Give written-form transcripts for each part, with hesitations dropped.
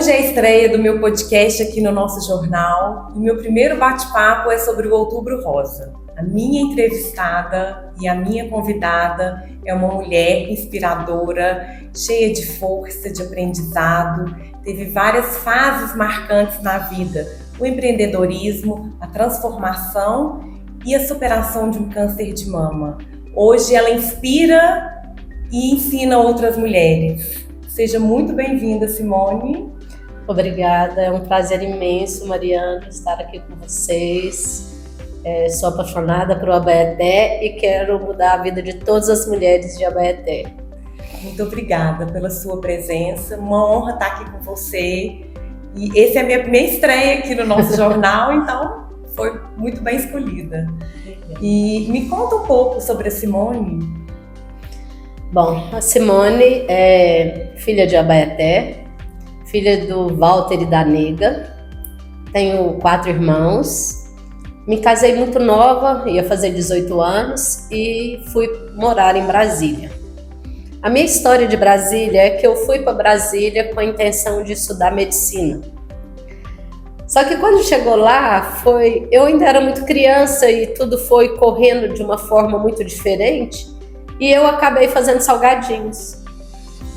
Hoje é a estreia do meu podcast aqui no nosso jornal e meu primeiro bate-papo é sobre o Outubro Rosa. A minha entrevistada e a minha convidada é uma mulher inspiradora, cheia de força, de aprendizado, teve várias fases marcantes na vida, o empreendedorismo, a transformação e a superação de um câncer de mama. Hoje ela inspira e ensina outras mulheres. Seja muito bem-vinda, Simone. Obrigada, é um prazer imenso, Mariana, estar aqui com vocês. Sou apaixonada por Abaeté e quero mudar a vida de todas as mulheres de Abaeté. Muito obrigada pela sua presença, uma honra estar aqui com você. E essa é a minha estreia aqui no nosso jornal, então foi muito bem escolhida. E me conta um pouco sobre a Simone. Bom, a Simone é filha de Abaeté, filha do Walter e da Nega. Tenho 4 irmãos. Me casei muito nova, ia fazer 18 anos e fui morar em Brasília. A minha história de Brasília é que eu fui para Brasília com a intenção de estudar medicina. Só que quando chegou lá, eu ainda era muito criança e tudo foi correndo de uma forma muito diferente e eu acabei fazendo salgadinhos.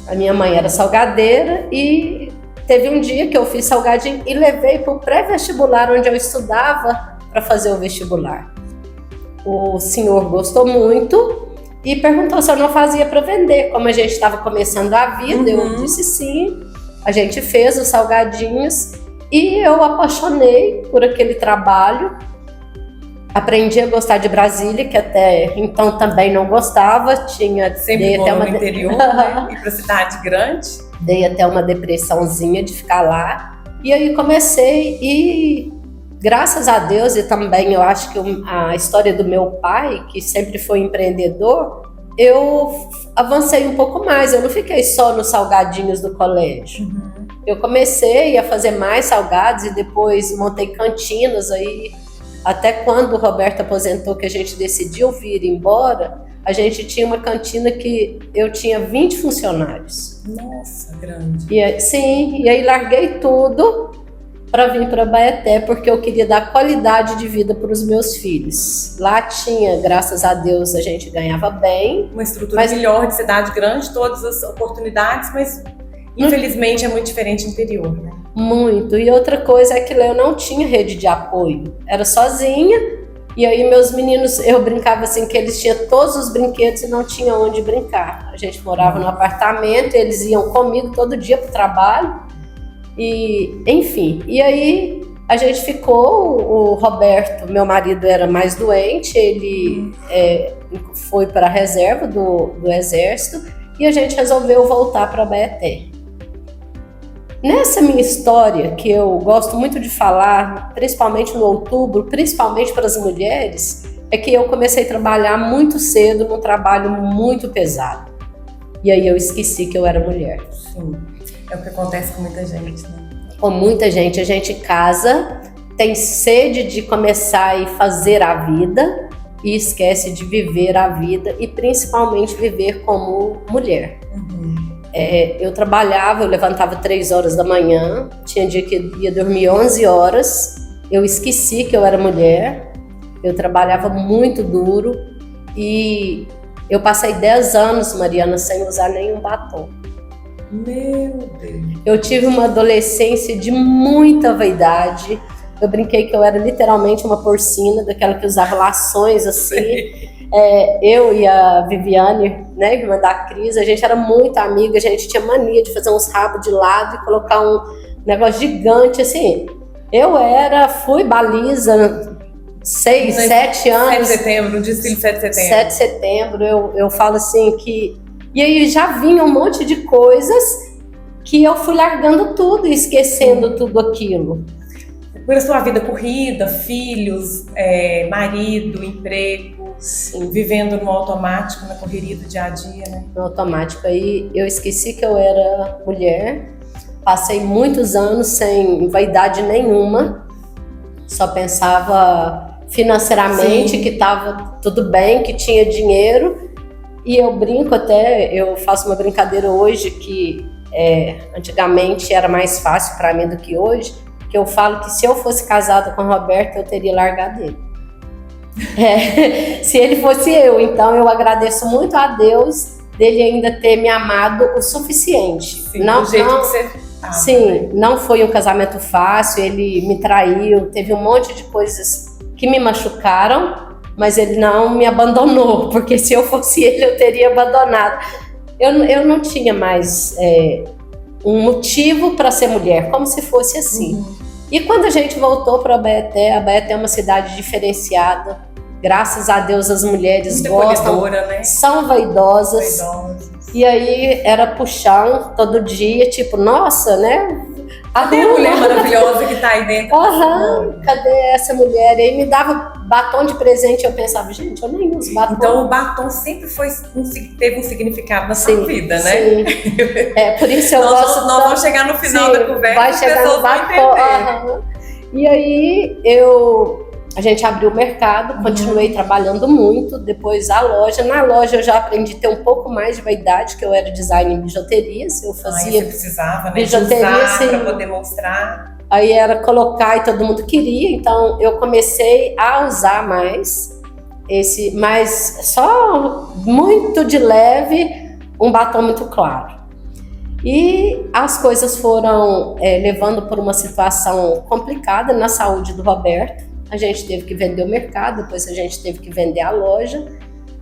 A minha mãe era salgadeira e teve um dia que eu fiz salgadinho e levei para o pré-vestibular onde eu estudava para fazer o vestibular. O senhor gostou muito e perguntou se eu não fazia para vender. Como a gente estava começando a vida, eu disse sim. A gente fez os salgadinhos e eu apaixonei por aquele trabalho. Aprendi a gostar de Brasília, que até então também não gostava. Sempre bom no interior, né? Ir para cidade grande. Dei até uma depressãozinha de ficar lá. E aí comecei e, graças a Deus, e também eu acho que a história do meu pai, que sempre foi empreendedor, eu avancei um pouco mais. Eu não fiquei só nos salgadinhos do colégio. Eu comecei a fazer mais salgados e depois montei cantinas aí. Até quando o Roberto aposentou, que a gente decidiu vir embora, a gente tinha uma cantina que eu tinha 20 funcionários. Nossa, grande. E aí larguei tudo para vir para Abaeté, porque eu queria dar qualidade de vida para os meus filhos. Lá tinha, graças a Deus, a gente ganhava bem. Uma estrutura melhor de cidade grande, todas as oportunidades, mas infelizmente é muito diferente do interior, né? Muito. E outra coisa é que eu não tinha rede de apoio. Era sozinha. E aí meus meninos, eu brincava assim que eles tinham todos os brinquedos e não tinha onde brincar. A gente morava no apartamento, eles iam comigo todo dia pro trabalho. E, enfim. E aí a gente ficou, o Roberto, meu marido, era mais doente, ele foi para a reserva do Exército e a gente resolveu voltar para Abaeté. Nessa minha história, que eu gosto muito de falar, principalmente no outubro, principalmente para as mulheres, é que eu comecei a trabalhar muito cedo num trabalho muito pesado. E aí eu esqueci que eu era mulher. Sim, é o que acontece com muita gente, né? Com muita gente, a gente casa, tem sede de começar e fazer a vida e esquece de viver a vida e principalmente viver como mulher. Eu trabalhava, eu levantava 3 horas da manhã, tinha dia que ia dormir 11 horas, eu esqueci que eu era mulher, eu trabalhava muito duro e eu passei 10 anos, Mariana, sem usar nenhum batom. Meu Deus! Eu tive uma adolescência de muita vaidade, eu brinquei que eu era literalmente uma porcina, daquela que usava lações assim. Eu e a Viviane, né, irmã da Cris, a gente era muito amiga, a gente tinha mania de fazer uns rabos de lado e colocar um negócio gigante, assim. Fui baliza 6, 7 anos. 7 de setembro, um desfile 7 de setembro. 7 de setembro, eu falo assim que... E aí já vinha um monte de coisas que eu fui largando tudo e esquecendo tudo aquilo. Por a sua vida corrida, filhos, marido, emprego, sim, vivendo no automático, na correria do dia a dia, né? No automático. Aí eu esqueci que eu era mulher, passei muitos anos sem vaidade nenhuma, só pensava financeiramente, sim, que estava tudo bem, que tinha dinheiro. E eu brinco até, eu faço uma brincadeira hoje que Antigamente era mais fácil para mim do que hoje, que eu falo que se eu fosse casada com o Roberto, eu teria largado ele. Se ele fosse eu. Então eu agradeço muito a Deus dele ainda ter me amado o suficiente. Sim, do jeito que você tava, sim, né? Não foi um casamento fácil, ele me traiu, teve um monte de coisas que me machucaram, mas ele não me abandonou, porque se eu fosse ele, eu teria abandonado. Eu não tinha mais um motivo para ser mulher, como se fosse assim. E quando a gente voltou para Abaeté é uma cidade diferenciada. Graças a Deus as mulheres muito gostam, né? são vaidosas. E aí era puxão todo dia, tipo, nossa, né? Cadê a mulher maravilhosa que tá aí dentro? Cadê essa mulher? Aí me dava batom de presente, eu pensava, gente, eu nem uso batom. Então o batom sempre teve um significado na sua vida, né? Sim. Por isso eu gosto. Nós vamos chegar no final da conversa, vai chegar no batom. E aí a gente abriu o mercado, continuei trabalhando muito, depois a loja. Na loja eu já aprendi a ter um pouco mais de vaidade, que eu era design em bijuterias, eu fazia você precisava, né, bijuteria para poder mostrar. Aí era colocar e todo mundo queria, então eu comecei a usar mais mas só muito de leve, um batom muito claro. E as coisas foram levando por uma situação complicada na saúde do Roberto. A gente teve que vender o mercado, depois a gente teve que vender a loja.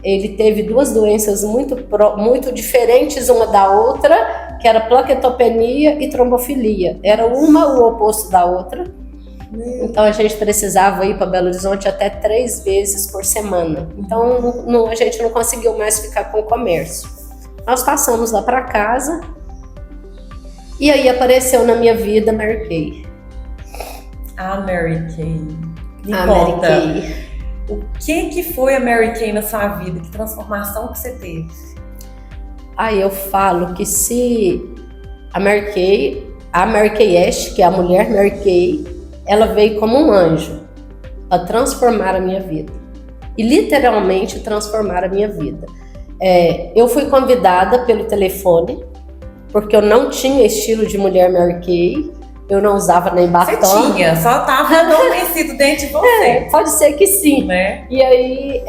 Ele teve 2 doenças muito diferentes uma da outra, que era plaquetopenia e trombofilia. Era uma o oposto da outra. Então a gente precisava ir para Belo Horizonte até 3 vezes por semana. Então a gente não conseguiu mais ficar com o comércio. Nós passamos lá para casa e aí apareceu na minha vida Mary Kay. A Mary Kay. Mary Kay. O que foi a Mary Kay na sua vida? Que transformação que você teve? Eu falo que se a Mary Kay Ash, que é a mulher Mary Kay, ela veio como um anjo para transformar a minha vida. E literalmente transformar a minha vida. Eu fui convidada pelo telefone, porque eu não tinha estilo de mulher Mary Kay. Eu não usava nem batom. Você tinha, só estava adormecido dentro de você. Pode ser que sim. Né? E aí,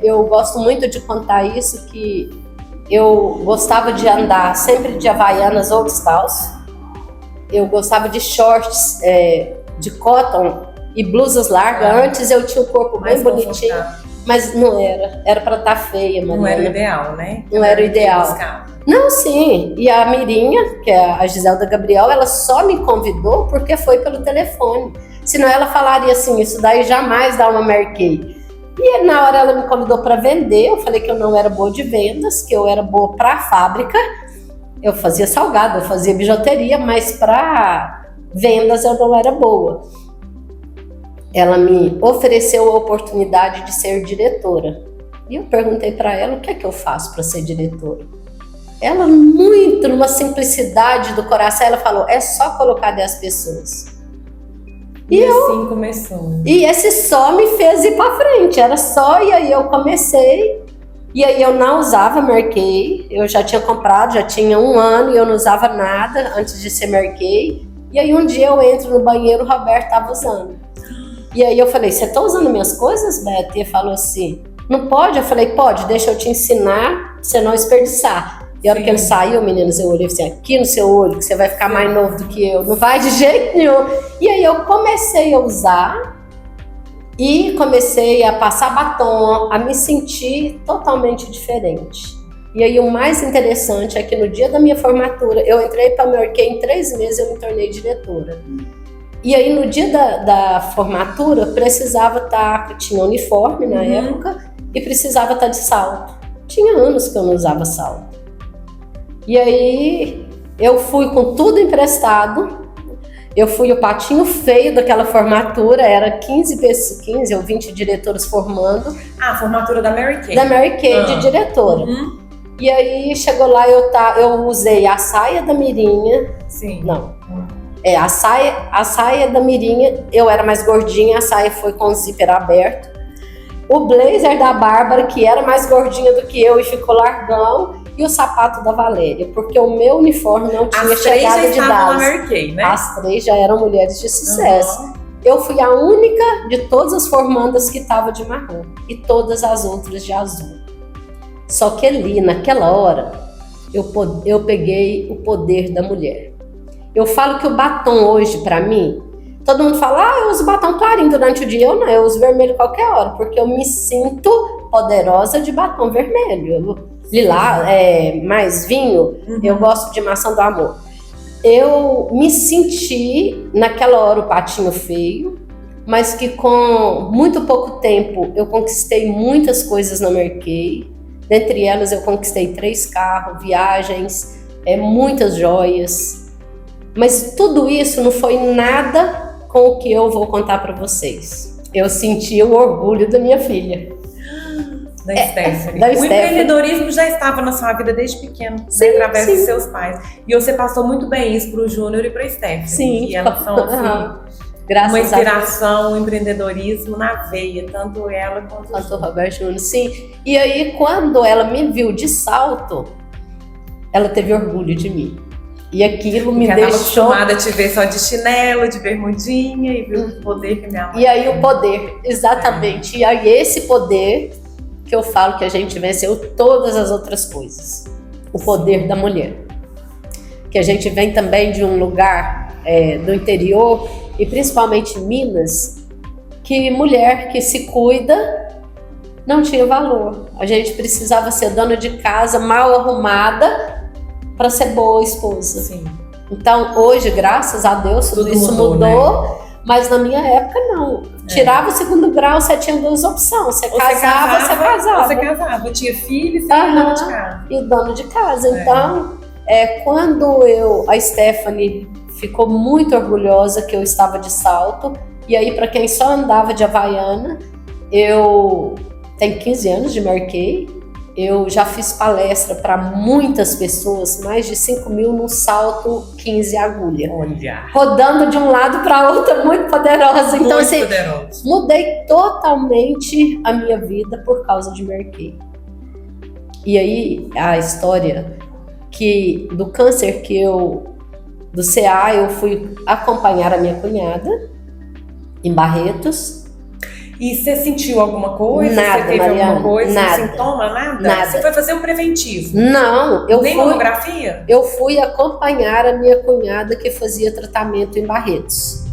eu gosto muito de contar isso, que eu gostava de andar sempre de havaianas ou descalço. Eu gostava de shorts de cotton e blusas largas. Antes eu tinha o corpo bem bonitinho, mas não era. Era para estar feia, Mariana. Não era o ideal, né? Não era o ideal. Não, sim. E a Mirinha, que é a Giselda Gabriel, ela só me convidou porque foi pelo telefone. Senão ela falaria assim, isso daí jamais dá uma Mary Kay. E na hora ela me convidou para vender, eu falei que eu não era boa de vendas, que eu era boa para a fábrica. Eu fazia salgado, eu fazia bijuteria, mas para vendas eu não era boa. Ela me ofereceu a oportunidade de ser diretora. E eu perguntei para ela, o que é que eu faço para ser diretora? Ela, muito numa simplicidade do coração, ela falou, é só colocar 10 pessoas. E assim começou. E esse só me fez ir pra frente, era só, e aí eu comecei, e aí eu não usava Mary Kay, eu já tinha comprado, já tinha 1 ano e eu não usava nada antes de ser Mary Kay. E aí um dia eu entro no banheiro, o Roberto tava usando. E aí eu falei, você tá usando minhas coisas, Beto? E ele falou assim, não pode? Eu falei, pode, deixa eu te ensinar pra você não desperdiçar. E a hora que ele saiu, meninas, eu olhei assim, aqui no seu olho, que você vai ficar mais novo do que eu. Não vai de jeito nenhum. E aí eu comecei a usar e comecei a passar batom, a me sentir totalmente diferente. E aí o mais interessante é que no dia da minha formatura, eu entrei para a Mary Kay, em 3 meses eu me tornei diretora. E aí no dia da formatura, precisava estar, tinha uniforme na época, e precisava estar de salto. Tinha anos que eu não usava salto. E aí eu fui com tudo emprestado, eu fui o patinho feio daquela formatura, era 15 ou 20 diretoras formando. A formatura da Mary Kay. Da Mary Kay, de diretora. E aí chegou lá, eu usei a saia da Mirinha. Sim. Não. A saia da Mirinha, eu era mais gordinha, a saia foi com o zíper aberto. O blazer da Bárbara, que era mais gordinha do que eu e ficou largão. e o sapato da Valéria, porque o meu uniforme não tinha As três chegada já de estavam na idade. Mary Kay, né? As 3 já eram mulheres de sucesso. Uhum. Eu fui a única de todas as formandas que estava de marrom e todas as outras de azul. Só que ali, naquela hora, eu peguei o poder da mulher. Eu falo que o batom hoje, para mim, todo mundo fala, eu uso batom clarinho durante o dia. Eu não, eu uso vermelho qualquer hora, porque eu me sinto poderosa de batom vermelho. Lilá, mais vinho, eu gosto de maçã do amor. Eu me senti, naquela hora, o patinho feio, mas que com muito pouco tempo eu conquistei muitas coisas na Mary Kay. Dentre elas, eu conquistei 3 carros, viagens, muitas joias. Mas tudo isso não foi nada com o que eu vou contar para vocês. Eu senti o orgulho da minha filha. Da Stephanie. Da O Stephanie. empreendedorismo já estava na sua vida desde pequeno, Sim, através sim. dos seus pais. E você passou muito bem isso para o Júnior e para a Stephanie. Sim. E elas são assim, Graças uma a Deus. inspiração, um empreendedorismo na veia, tanto ela quanto o Quanto o Júnior. Robert Júnior, sim. E aí, quando ela me viu de salto, ela teve orgulho de mim. E aquilo me Porque ela estava deixou... acostumada a te ver só de chinelo, de bermudinha, e viu o poder que minha mãe E aí tem. o poder, exatamente. E aí esse poder que eu falo que a gente venceu todas as outras coisas. O poder da mulher. Que a gente vem também de um lugar do interior, e principalmente Minas, que mulher que se cuida não tinha valor. A gente precisava ser dona de casa, mal arrumada, para ser boa esposa. Sim. Então hoje, graças a Deus, tudo isso mudou, né? mas na minha época não. Tirava o 2º grau, você tinha 2 opções. Você casava, você casava. Você casava, tinha filho e você era dona de casa. E dono de casa. Então, quando a Stephanie ficou muito orgulhosa que eu estava de salto, e aí para quem só andava de Havaiana, eu tenho 15 anos de Mary Kay, eu já fiz palestra para muitas pessoas, mais de 5 mil num salto 15 agulha. Olha. Rodando de um lado para outro, muito poderosa. Então, Muito assim, poderoso. mudei totalmente a minha vida por causa de Mary Kay. E aí, a história que do câncer do CA, eu fui acompanhar a minha cunhada em Barretos. E você sentiu alguma coisa? Nada, você teve Mariana, alguma coisa? nada. Sintoma? Nada? Nada. Você foi fazer um preventivo? Não, Nem mamografia? Eu fui acompanhar a minha cunhada que fazia tratamento em Barretos.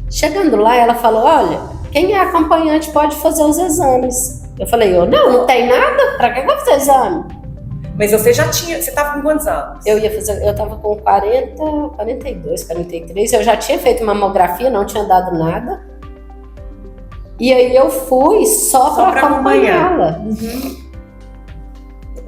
Chegando lá, ela falou, olha, quem é acompanhante pode fazer os exames. Eu falei, não tem nada? Pra que eu vou fazer exame? Mas você já tinha, você estava com quantos anos? Eu tava com 40, 42, 43, eu já tinha feito mamografia, não tinha dado nada. E aí eu fui só para acompanhá-la.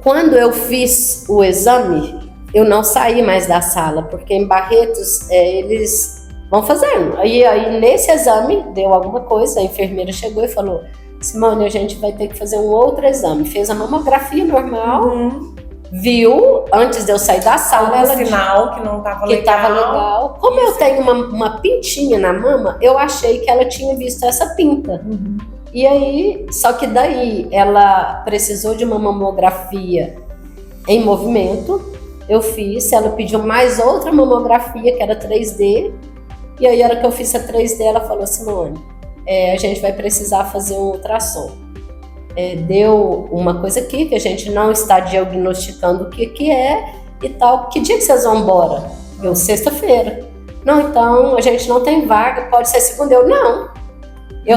Quando eu fiz o exame, eu não saí mais da sala, porque em Barretos eles vão fazendo. Aí nesse exame deu alguma coisa, a enfermeira chegou e falou, Simone, a gente vai ter que fazer um outro exame. Fez a mamografia normal, viu, antes de eu sair da sala, ela sinal que não estava legal. Que estava legal. Como eu tenho uma pintinha na mama, eu achei que ela tinha visto essa pinta. E aí, só que daí ela precisou de uma mamografia em movimento. Eu fiz, ela pediu mais outra mamografia, que era 3D. E aí, a hora que eu fiz a 3D, ela falou, Simone, a gente vai precisar fazer um ultrassom. Deu uma coisa aqui que a gente não está diagnosticando o que é e tal. Que dia que vocês vão embora? Eu, sexta-feira. Não, então a gente não tem vaga, pode ser segunda. Eu, não. Eu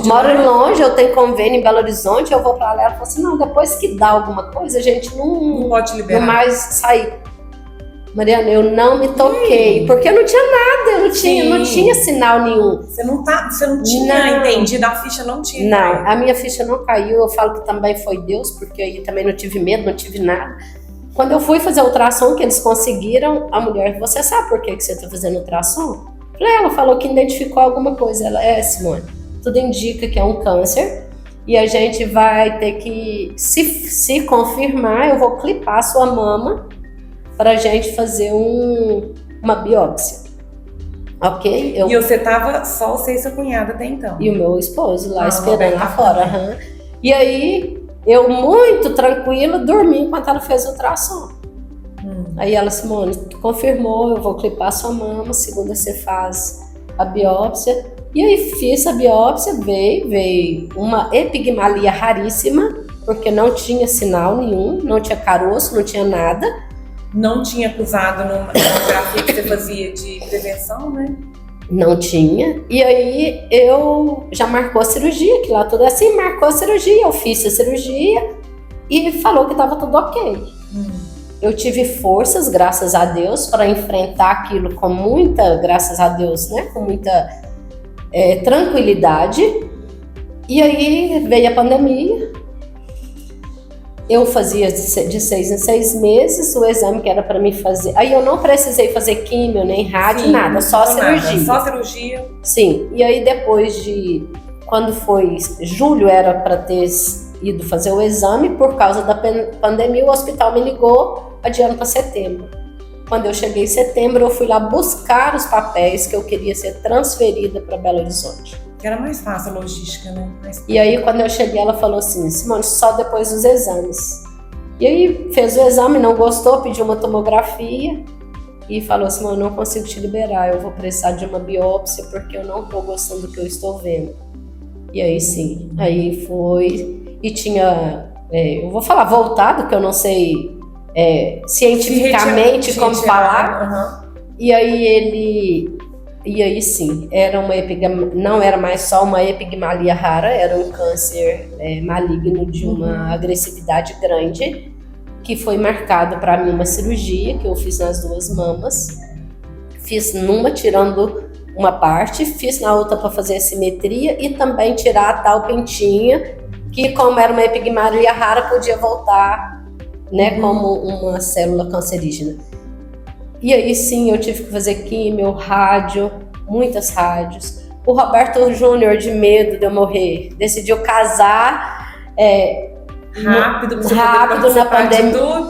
moro longe, eu tenho convênio em Belo Horizonte, eu vou pra lá. Ela falou assim, não, depois que dá alguma coisa, a gente não pode liberar. Não mais sair. Mariana, eu não me toquei, porque eu não tinha nada, eu não tinha sinal nenhum. Você não tinha entendido, a ficha não tinha. Não, a minha ficha não caiu, eu falo que também foi Deus, porque aí também não tive medo, não tive nada. Quando eu fui fazer o ultrassom, que eles conseguiram, a mulher, você sabe por que você está fazendo ultrassom? Ela falou que identificou alguma coisa. Ela, Simone, tudo indica que é um câncer, e a gente vai ter que, se confirmar, eu vou clipar a sua mama, pra gente fazer uma biópsia. Ok? E você tava só você e sua cunhada até então? E o meu esposo lá esperando lá fora. E aí, Eu, muito tranquila, dormi enquanto ela fez o ultrassom. Aí ela, Simone, confirmou, eu vou clipar sua mama, segunda você faz a biópsia. E aí fiz a biópsia, veio uma epigmalia raríssima, porque não tinha sinal nenhum, não tinha caroço, não tinha nada. Não tinha acusado numa mamografia que você fazia de prevenção, né? Não tinha. E aí eu já marcou a cirurgia, que lá tudo é assim, marcou a cirurgia, eu fiz a cirurgia e falou que estava tudo ok. Eu tive forças, graças a Deus, para enfrentar aquilo com muita, graças a Deus, né? Com muita tranquilidade. E aí veio a pandemia. Eu fazia de 6 em 6 meses o exame que era para mim fazer. Aí eu não precisei fazer químio, nem rádio, Sim, nada, só cirurgia. Nada, só cirurgia. Sim, e aí depois de... Quando foi julho, era para ter ido fazer o exame, por causa da pandemia, o hospital me ligou adiando para setembro. Quando eu cheguei em setembro, eu fui lá buscar os papéis que eu queria ser transferida para Belo Horizonte. Que era mais fácil a logística, né? E aí, quando eu cheguei, ela falou assim, Simone, só depois dos exames. E aí, fez o exame, não gostou, pediu uma tomografia e falou, Simone, não consigo te liberar, eu vou precisar de uma biópsia porque eu não estou gostando do que eu estou vendo. E aí, sim, aí foi, e tinha, eu vou falar voltado, que eu não sei cientificamente como falar. E aí sim, era não era mais só uma epigmalia rara, era um câncer maligno de uma agressividade grande, que foi marcado para mim uma cirurgia que eu fiz nas 2 mamas. Fiz numa tirando uma parte, fiz na outra para fazer a simetria e também tirar a tal pentinha, que como era uma epigmalia rara, podia voltar, né, como uma célula cancerígena. E aí sim, eu tive que fazer químio, rádio, muitas rádios. O Roberto Júnior, de medo de eu morrer, decidiu casar rápido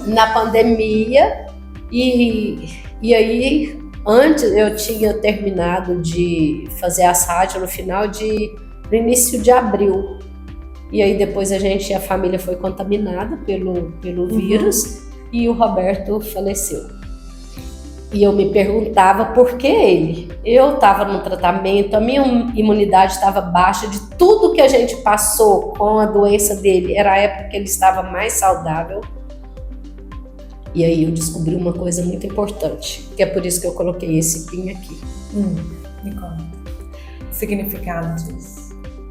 na pandemia. E aí, antes eu tinha terminado de fazer as rádios no início de abril. E aí depois a família foi contaminada pelo vírus e o Roberto faleceu. E eu me perguntava por que ele. Eu estava no tratamento, a minha imunidade estava baixa, de tudo que a gente passou com a doença dele, era a época que ele estava mais saudável. E aí eu descobri uma coisa muito importante, que é por isso que eu coloquei esse pin aqui. Me conta. O significado disso.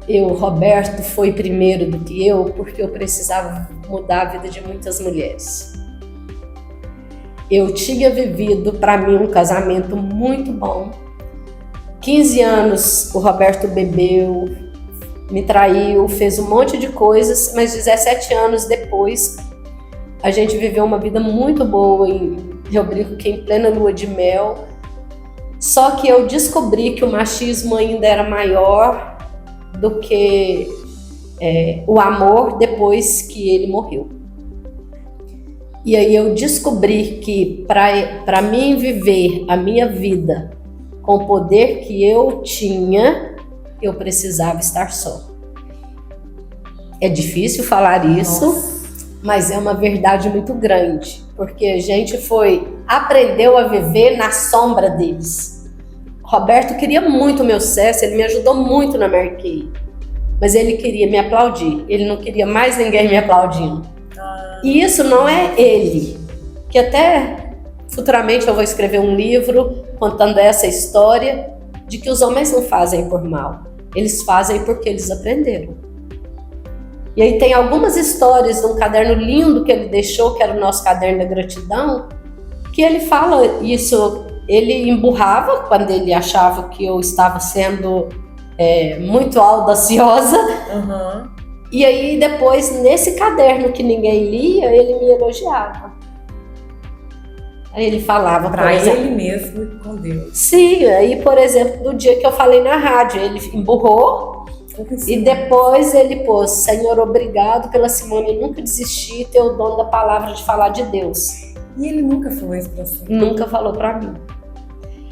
O Roberto foi primeiro do que eu, porque eu precisava mudar a vida de muitas mulheres. Eu tinha vivido, para mim, um casamento muito bom. 15 anos o Roberto bebeu, me traiu, fez um monte de coisas, mas 17 anos depois, a gente viveu uma vida muito boa, eu brinco que em plena lua de mel. Só que eu descobri que o machismo ainda era maior do que o amor depois que ele morreu. E aí eu descobri que para mim viver a minha vida com o poder que eu tinha, eu precisava estar só. É difícil falar isso, mas é uma verdade muito grande, porque a gente aprendeu a viver na sombra deles. Roberto queria muito o meu sucesso, ele me ajudou muito na Marquei, mas ele queria me aplaudir, ele não queria mais ninguém me aplaudindo. E isso não é ele, que até futuramente eu vou escrever um livro contando essa história de que os homens não fazem por mal, eles fazem porque eles aprenderam. E aí tem algumas histórias de um caderno lindo que ele deixou, que era o nosso caderno da gratidão, que ele fala isso, ele emburrava quando ele achava que eu estava sendo muito audaciosa. E aí depois, nesse caderno que ninguém lia, ele me elogiava. Aí ele falava pra ele mesmo e com Deus. Sim, aí por exemplo, no dia que eu falei na rádio, ele emburrou e depois ele pôs, Senhor, obrigado pela Simone nunca desistir, ter o dom da palavra de falar de Deus. E ele nunca falou isso pra você? Nunca falou pra mim.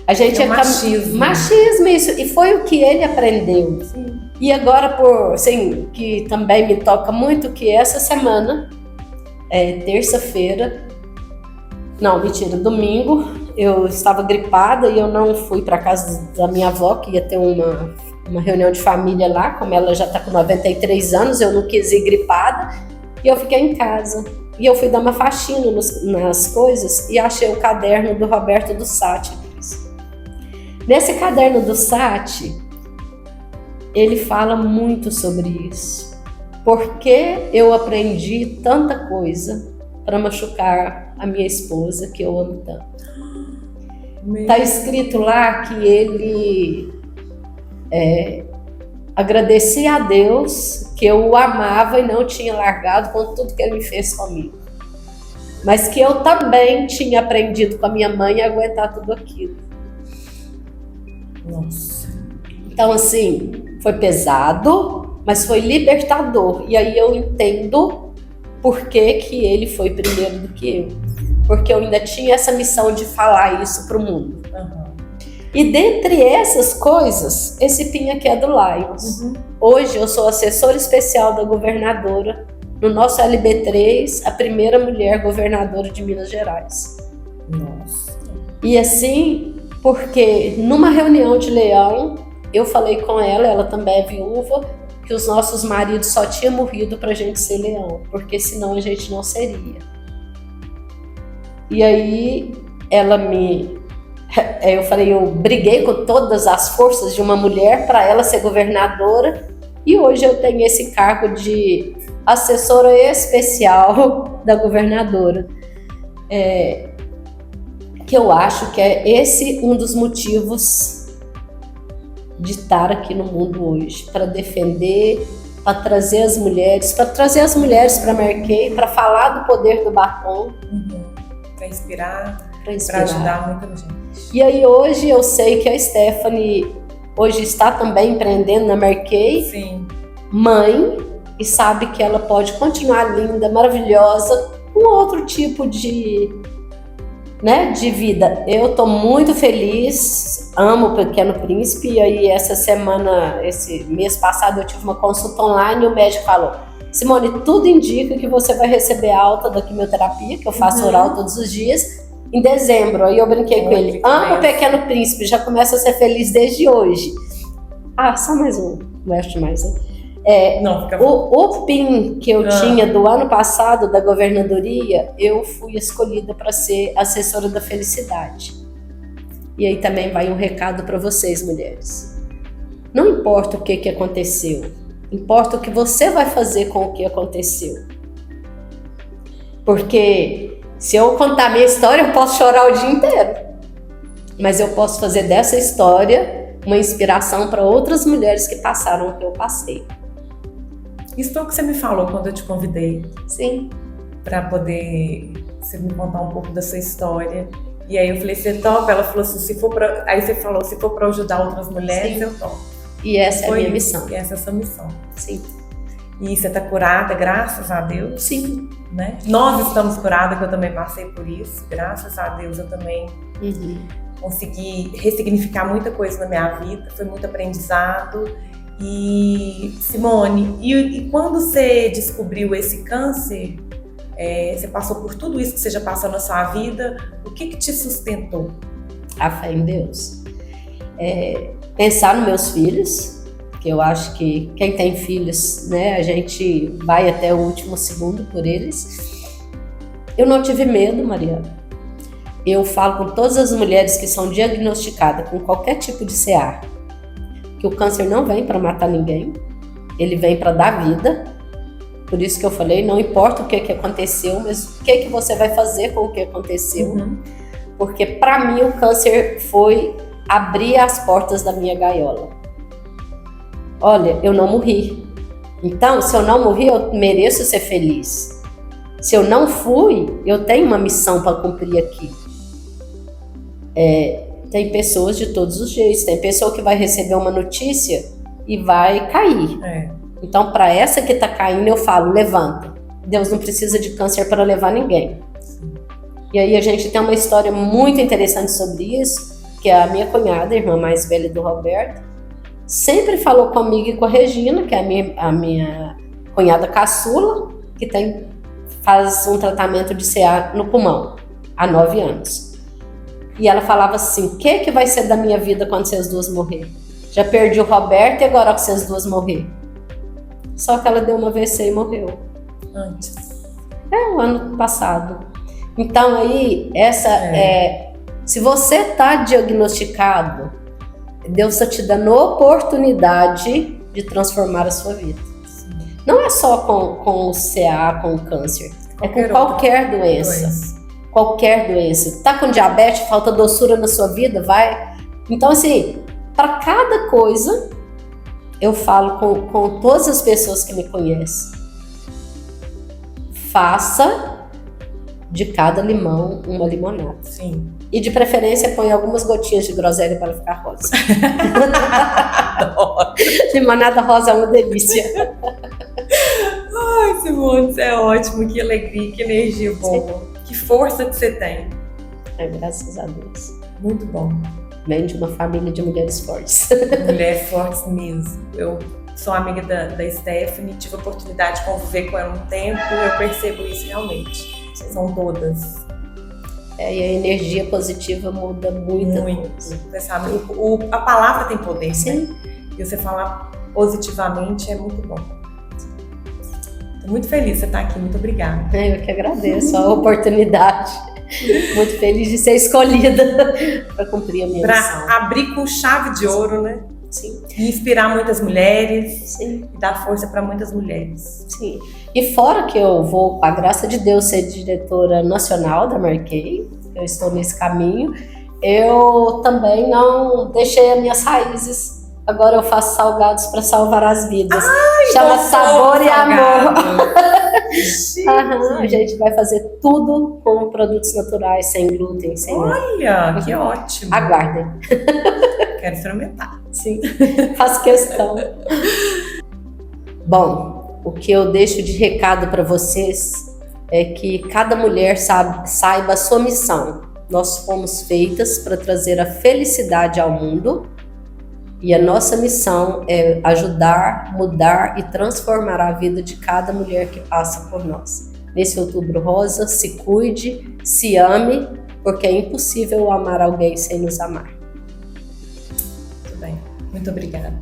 A gente machismo. Machismo, isso. E foi o que ele aprendeu. Sim. E agora, assim, que também me toca muito, que essa semana, terça-feira, não, mentira, domingo, eu estava gripada e eu não fui para casa da minha avó, que ia ter uma reunião de família lá, como ela já está com 93 anos, eu não quis ir gripada, e eu fiquei em casa. E eu fui dar uma faxina nas coisas e achei o caderno do Roberto do Satti. Nesse caderno do Satti, ele fala muito sobre isso. Porque eu aprendi tanta coisa para machucar a minha esposa, que eu amo tanto. Está escrito lá que ele agradecia a Deus que eu o amava e não tinha largado com tudo que ele me fez comigo. Mas que eu também tinha aprendido com a minha mãe a aguentar tudo aquilo. Nossa. Então, assim, foi pesado, mas foi libertador. E aí eu entendo por que ele foi primeiro do que eu. Porque eu ainda tinha essa missão de falar isso para o mundo. Uhum. E dentre essas coisas, esse PIN aqui é do Lions. Uhum. Hoje eu sou assessora especial da governadora, no nosso LB3, a primeira mulher governadora de Minas Gerais. Nossa. E assim, porque numa reunião de Leão, eu falei com ela também é viúva, que os nossos maridos só tinham morrido pra gente ser leão, porque senão a gente não seria. E aí eu falei, eu briguei com todas as forças de uma mulher para ela ser governadora, e hoje eu tenho esse cargo de assessora especial da governadora. Que eu acho que é esse um dos motivos de estar aqui no mundo hoje, para defender, para trazer as mulheres para Marquei, para falar do poder do batom. Para inspirar, para ajudar muita gente. E aí hoje eu sei que a Stephanie hoje está também empreendendo na Marquei, Sim. Mãe, e sabe que ela pode continuar linda, maravilhosa, com outro tipo de vida. Eu tô muito feliz, amo o Pequeno Príncipe, e aí esse mês passado eu tive uma consulta online e o médico falou: Simone, tudo indica que você vai receber alta da quimioterapia, que eu faço oral todos os dias, em dezembro. Aí eu brinquei com ele, amo o Pequeno Príncipe, já começa a ser feliz desde hoje. Só mais um, não acho mais um. Não, fica o PIN que eu tinha do ano passado da governadoria, eu fui escolhida para ser assessora da felicidade. E aí também vai um recado para vocês, mulheres. Não importa o que aconteceu, importa o que você vai fazer com o que aconteceu. Porque se eu contar minha história, eu posso chorar o dia inteiro. Mas eu posso fazer dessa história uma inspiração para outras mulheres que passaram o que eu passei. Isso foi o que você me falou quando eu te convidei. Sim. Para poder você me contar um pouco da sua história. E aí eu falei, você topa? Ela falou assim, aí você falou, se for para ajudar outras mulheres, sim, eu topo. E essa é a minha missão. E essa é a sua missão. Sim. E você está curada, graças a Deus. Sim. Né? Nós estamos curadas, que eu também passei por isso. Graças a Deus eu também consegui ressignificar muita coisa na minha vida. Foi muito aprendizado. E Simone, e quando você descobriu esse câncer, você passou por tudo isso que você já passou na sua vida, o que te sustentou? A fé em Deus. Pensar nos meus filhos, que eu acho que quem tem filhos, né, a gente vai até o último segundo por eles. Eu não tive medo, Mariana. Eu falo com todas as mulheres que são diagnosticadas com qualquer tipo de CA, que o câncer não vem para matar ninguém, ele vem para dar vida. Por isso que eu falei, não importa o que aconteceu, mas o que você vai fazer com o que aconteceu. Porque para mim o câncer foi abrir as portas da minha gaiola. Olha, eu não morri. Então, se eu não morri, eu mereço ser feliz. Se eu não fui, eu tenho uma missão para cumprir aqui. Tem pessoas de todos os jeitos. Tem pessoa que vai receber uma notícia e vai cair. Então, para essa que está caindo, eu falo, levanta. Deus não precisa de câncer para levar ninguém. E aí a gente tem uma história muito interessante sobre isso, que é a minha cunhada, a irmã mais velha do Roberto. sempre falou comigo e com a Regina, que é a minha cunhada caçula, que faz um tratamento de CA no pulmão, há 9 anos. E ela falava assim, o que vai ser da minha vida quando vocês duas morrer? Já perdi o Roberto e agora que vocês duas morrer? Só que ela deu uma AVC e morreu. Antes. O ano passado. Então aí, se você está diagnosticado, Deus está te dando oportunidade de transformar a sua vida. Sim. Não é só com o CA, com o câncer, é com qualquer doença. Qualquer doença. Tá com diabetes, falta doçura na sua vida, vai. Então assim, para cada coisa, eu falo com todas as pessoas que me conhecem, faça de cada limão uma limonada. Sim. E de preferência põe algumas gotinhas de groselha para ela ficar rosa. Limonada rosa é uma delícia. Ai, Simone, isso é ótimo. Que alegria, que energia boa. Que força que você tem. Graças a Deus. Muito bom. Vem de uma família de mulheres fortes. Mulheres fortes mesmo. Eu sou amiga da Stephanie, tive a oportunidade de conviver com ela um tempo e eu percebo isso realmente. São todas. E a energia positiva muda muito. Você sabe, a palavra tem poder, sim, né? E você falar positivamente é muito bom. Estou muito feliz de você estar aqui, muito obrigada. Eu que agradeço a oportunidade. Muito feliz de ser escolhida para cumprir a minha missão. Para abrir com chave de ouro, né? Sim. E inspirar muitas mulheres. Sim. E dar força para muitas mulheres. Sim. E fora que eu vou, com a graça de Deus, ser diretora nacional da Marquei, eu estou nesse caminho, eu também não deixei as minhas raízes. Agora eu faço salgados para salvar as vidas. Ai, chama Sabor e Amor. A gente vai fazer tudo com produtos naturais, sem glúten, sem Olha, que ótimo. Aguardem. Quero experimentar. Sim, faço questão. Bom, o que eu deixo de recado para vocês é que cada mulher saiba a sua missão. Nós fomos feitas para trazer a felicidade ao mundo e a nossa missão é ajudar, mudar e transformar a vida de cada mulher que passa por nós. Nesse Outubro Rosa, se cuide, se ame, porque é impossível amar alguém sem nos amar. Muito bem, muito obrigada.